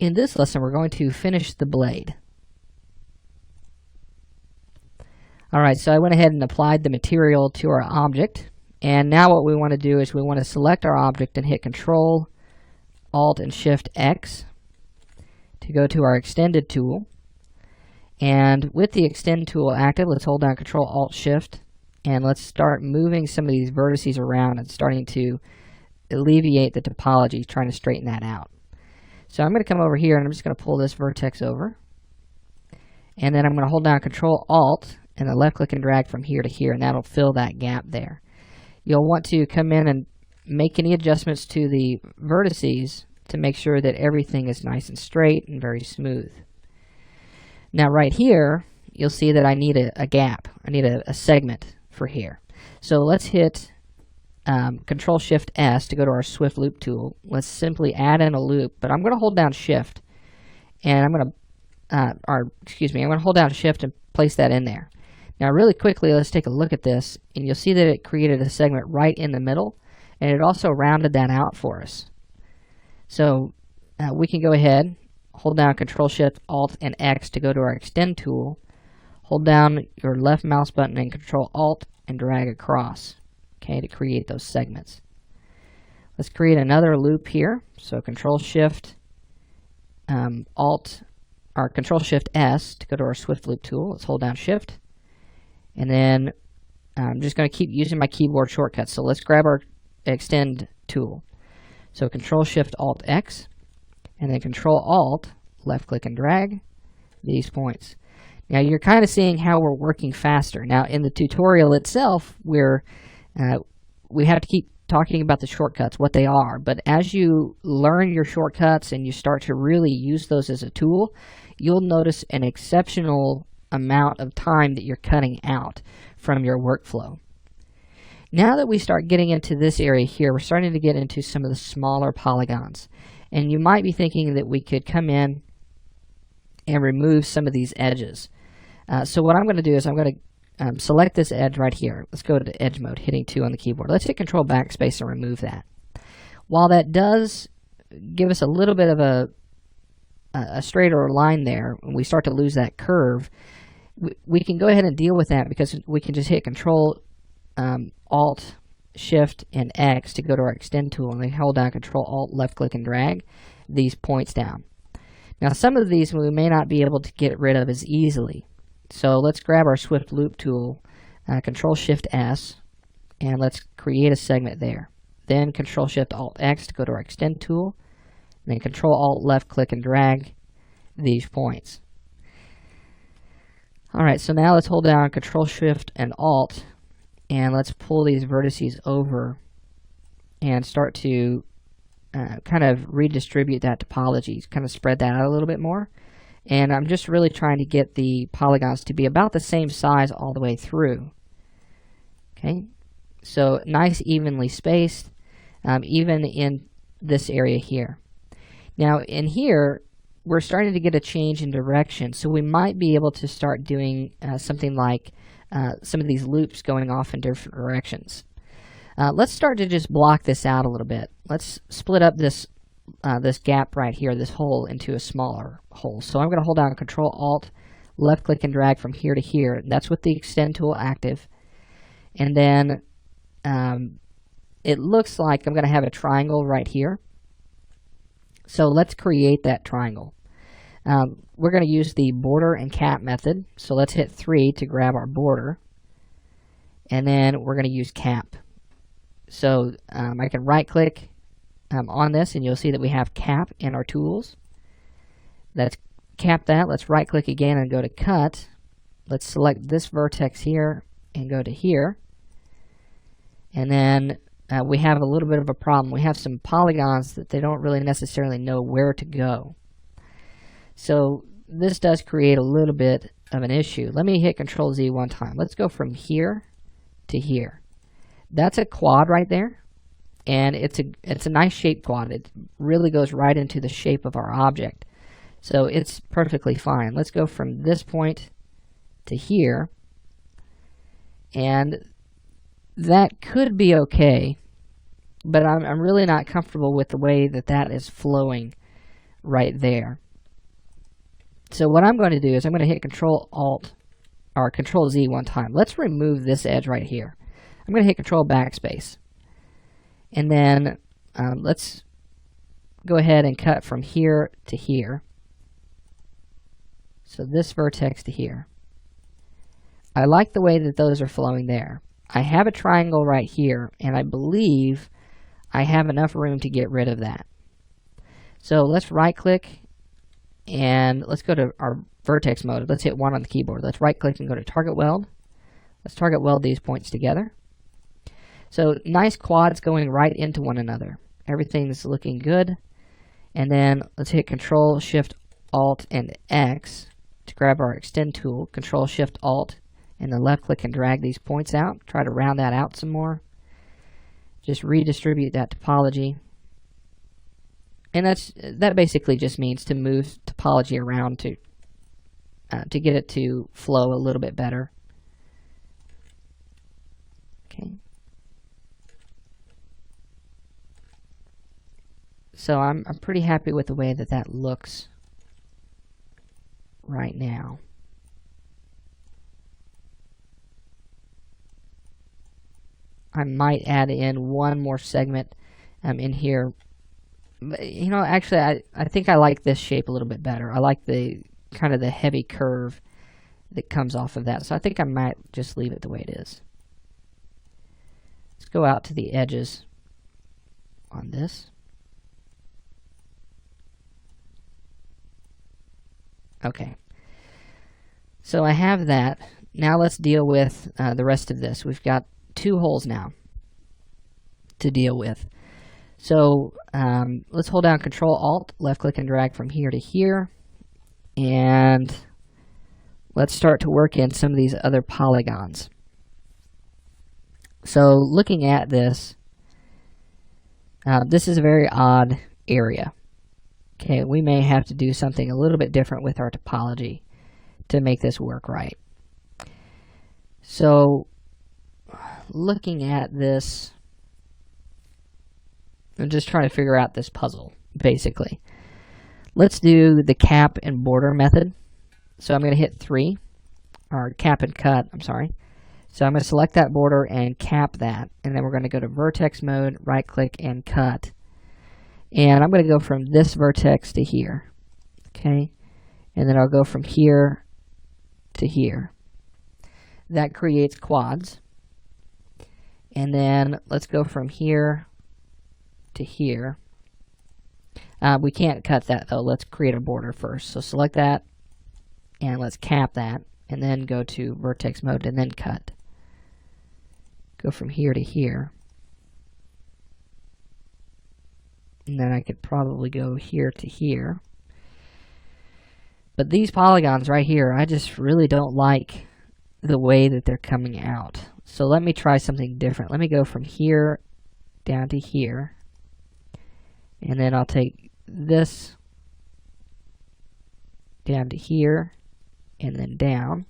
In this lesson, we're going to finish the blade. Alright, so I went ahead and applied the material to our object. And now what we want to do is we want to select our object and hit Control, Alt, and Shift X to go to our Extended tool. And with the Extend tool active, let's hold down Control, Alt, Shift, and let's start moving some of these vertices around and starting to alleviate the topology, trying to straighten that out. So I'm going to come over here and I'm just going to pull this vertex over. And then I'm going to hold down Control, Alt, and then left click and drag from here to here, and that'll fill that gap there. You'll want to come in and make any adjustments to the vertices to make sure that everything is nice and straight and very smooth. Now right here, you'll see that I need a gap. I need a segment for here. So let's hit Control Shift S to go to our Swift Loop tool. Let's simply add in a loop, but I'm going to hold down Shift, and I'm going to hold down Shift and place that in there. Now really quickly, let's take a look at this, and you'll see that it created a segment right in the middle, and it also rounded that out for us. So we can go ahead, hold down Control Shift Alt and X to go to our Extend tool, hold down your left mouse button and Control Alt and drag across, okay, to create those segments. Let's create another loop here. So Control Shift Control Shift S to go to our Swift Loop tool. Let's hold down Shift, and then I'm just going to keep using my keyboard shortcuts. So let's grab our Extend tool. So Control Shift Alt X, and then Control Alt, left click and drag these points. Now you're kind of seeing how we're working faster. Now in the tutorial itself, we have to keep talking about the shortcuts, what they are. But as you learn your shortcuts and you start to really use those as a tool, you'll notice an exceptional amount of time that you're cutting out from your workflow. Now that we start getting into this area here, we're starting to get into some of the smaller polygons. And you might be thinking that we could come in and remove some of these edges. So what I'm going to do is I'm going to select this edge right here. Let's go to edge mode, hitting 2 on the keyboard. Let's hit Control Backspace and remove that. While that does give us a little bit of a straighter line there, when we start to lose that curve, we can go ahead and deal with that because we can just hit Control, Alt, Shift, and X to go to our Extend tool, and then hold down Control, Alt, left click, and drag these points down. Now some of these we may not be able to get rid of as easily. So let's grab our Swift Loop tool, Control Shift S, and let's create a segment there. Then Control Shift Alt X to go to our Extend tool, and then Control Alt left click and drag these points. Alright, so now let's hold down Control Shift and Alt, and let's pull these vertices over and start to kind of redistribute that topology, kind of spread that out a little bit more. And I'm just really trying to get the polygons to be about the same size all the way through. Okay, so nice evenly spaced, even in this area here. Now in here, we're starting to get a change in direction, so we might be able to start doing something like some of these loops going off in different directions. Let's start to just block this out a little bit. Let's split up this gap right here, this hole, into a smaller hole. So I'm going to hold down Control Alt, left click and drag from here to here. That's with the Extend tool active. And then it looks like I'm going to have a triangle right here. So let's create that triangle. We're going to use the border and cap method. So let's hit 3 to grab our border. And then we're going to use cap. So I can right click on this, and you'll see that we have cap in our tools. Let's cap that. Let's right click again and go to cut. Let's select this vertex here and go to here. And then we have a little bit of a problem. We have some polygons that they don't really necessarily know where to go. So this does create a little bit of an issue. Let me hit Control Z one time. Let's go from here to here. That's a quad right there. And it's a nice shape quad. It really goes right into the shape of our object. So it's perfectly fine. Let's go from this point to here. And that could be okay, but I'm really not comfortable with the way that that is flowing right there. So what I'm going to do is I'm going to hit Control Alt or Control Z one time. Let's remove this edge right here. I'm going to hit Control Backspace. And then let's go ahead and cut from here to here. So this vertex to here. I like the way that those are flowing there. I have a triangle right here, and I believe I have enough room to get rid of that. So let's right click and let's go to our vertex mode. Let's hit 1 on the keyboard. Let's right click and go to target weld. Let's target weld these points together. So nice quads going right into one another. Everything's looking good. And then let's hit Control Shift Alt and X to grab our extend tool. Control Shift Alt and then left click and drag these points out. Try to round that out some more. Just redistribute that topology. And that basically just means to move topology around to get it to flow a little bit better. Okay. So I'm pretty happy with the way that that looks right now. I might add in one more segment in here. You know, actually, I think I like this shape a little bit better. I like the kind of the heavy curve that comes off of that. So I think I might just leave it the way it is. Let's go out to the edges on this. Okay. So I have that. Now let's deal with the rest of this. We've got 2 holes now to deal with. So let's hold down Control Alt, left click and drag from here to here, and let's start to work in some of these other polygons. So looking at this, this is a very odd area. Okay, we may have to do something a little bit different with our topology to make this work right. So looking at this, I'm just trying to figure out this puzzle, basically. Let's do the cap and border method. So I'm going to hit 3, or cap and cut, I'm sorry. So I'm going to select that border and cap that, and then we're going to go to vertex mode, right click and cut. And I'm going to go from this vertex to here, okay? And then I'll go from here to here. That creates quads. And then let's go from here to here. We can't cut that though. Let's create a border first. So select that and let's cap that and then go to vertex mode and then cut. Go from here to here. And then I could probably go here to here. But these polygons right here, I just really don't like the way that they're coming out. So let me try something different. Let me go from here down to here. And then I'll take this down to here and then down.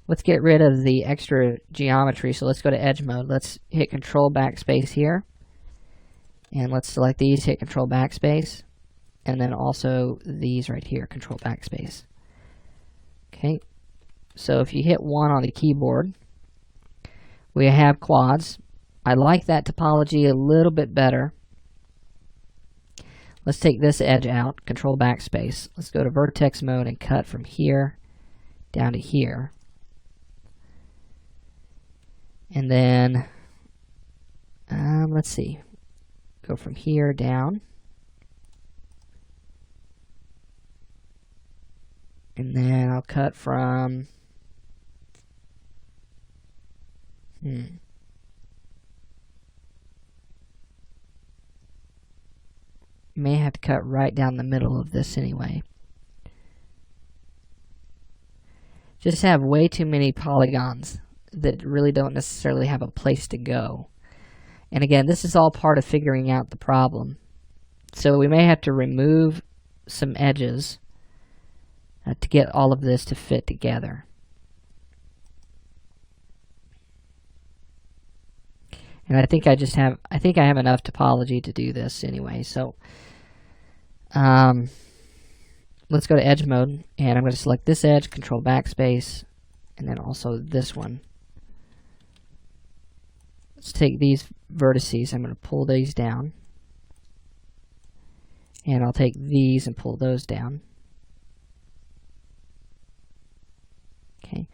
Let's get rid of the extra geometry. So let's go to edge mode. Let's hit Control Backspace here. And let's select these, hit Control Backspace. And then also these right here, Control Backspace. Okay. So if you hit 1 on the keyboard, we have quads. I like that topology a little bit better. Let's take this edge out, Control Backspace. Let's go to vertex mode and cut from here down to here. And then, let's see, go from here down. And then I'll cut from, may have to cut right down the middle of this anyway. Just have way too many polygons that really don't necessarily have a place to go. And again, this is all part of figuring out the problem. So we may have to remove some edges to get all of this to fit together. And I think I have enough topology to do this anyway. So Let's go to edge mode, and I'm going to select this edge, control backspace, and then also this one. Let's take these vertices, I'm going to pull these down, and I'll take these and pull those down. Okay,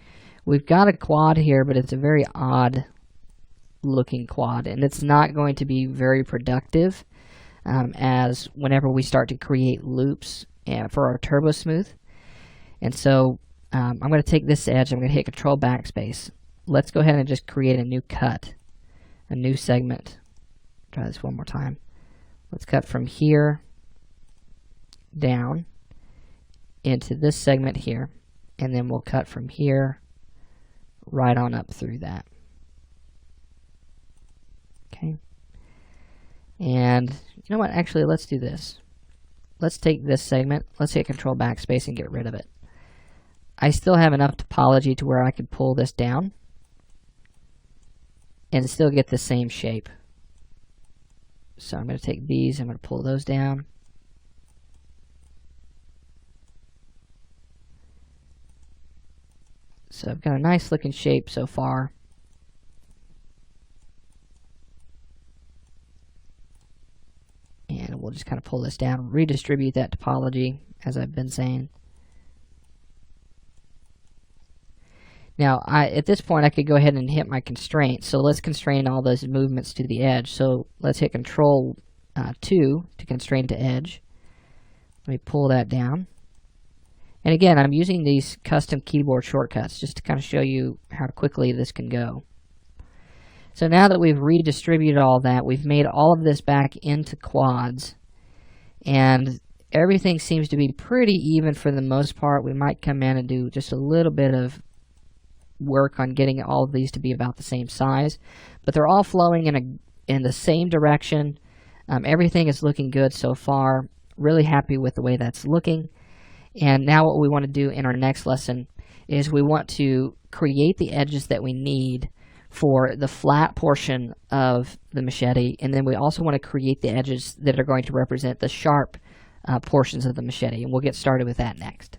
we've got a quad here, but it's a very odd looking quad, and it's not going to be very productive as whenever we start to create loops for our turbo smooth. And so I'm going to take this edge, I'm going to hit control backspace. Let's go ahead and just create a new cut, a new segment. Try this one more time. Let's cut from here down into this segment here, and then we'll cut from here right on up through that. Okay. And you know what, actually let's do this. Let's take this segment, let's hit control backspace and get rid of it. I still have enough topology to where I could pull this down and still get the same shape. So I'm going to take these, I'm going to pull those down. So I've got a nice looking shape so far. And we'll just kind of pull this down, redistribute that topology, as I've been saying. Now, at this point, I could go ahead and hit my constraint. So let's constrain all those movements to the edge. So let's hit Control 2 to constrain to edge. Let me pull that down. And again, I'm using these custom keyboard shortcuts just to kind of show you how quickly this can go. So now that we've redistributed all that, we've made all of this back into quads, and everything seems to be pretty even for the most part. We might come in and do just a little bit of work on getting all of these to be about the same size, but they're all flowing in the same direction. Everything is looking good so far. Really happy with the way that's looking. And now what we want to do in our next lesson is we want to create the edges that we need for the flat portion of the machete, and then we also want to create the edges that are going to represent the sharp portions of the machete, and we'll get started with that next.